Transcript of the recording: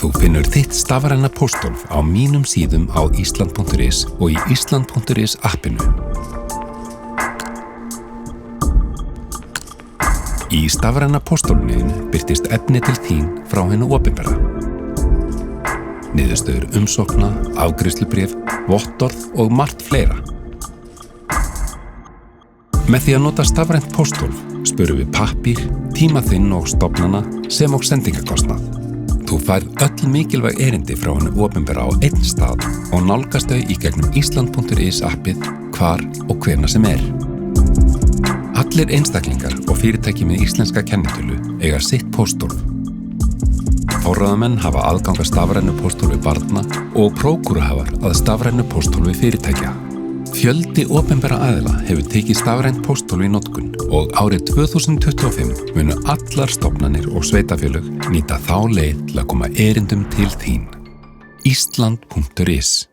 Þú finnur þitt stafræna pósthólf á mínum síðum á Ísland.is og í Ísland.is appinu. Í stafræna pósthólfinu birtist efni til þín frá hinu opinbera. Niðurstöður umsókna, afgreiðslubréf, vottorð og margt fleira. Með því að nota stafrænt pósthólf spurum við pappír, tíma þinn og stofnana sem og sendingakostnað. Þú færð öll mikilvæg erindi frá hinu opinbera á einn stað og nálgast þau í gegnum Ísland.is appið hvar og hvenær sem er. Allir einstaklingar og fyrirtæki með íslenska kennitölu eiga sitt pósthólf. Forráðamenn hafa aðgang að stafrænu pósthólfi barna og prókúruhafar að stafrænu pósthólfi fyrirtækja. Fjöldi opinbera aðila hefur tekið stafrænt pósthólf í notkun og árið 2025 munu allar stofnanir og sveitafélög nýta þá leið til að koma erindum til þín. Ísland.is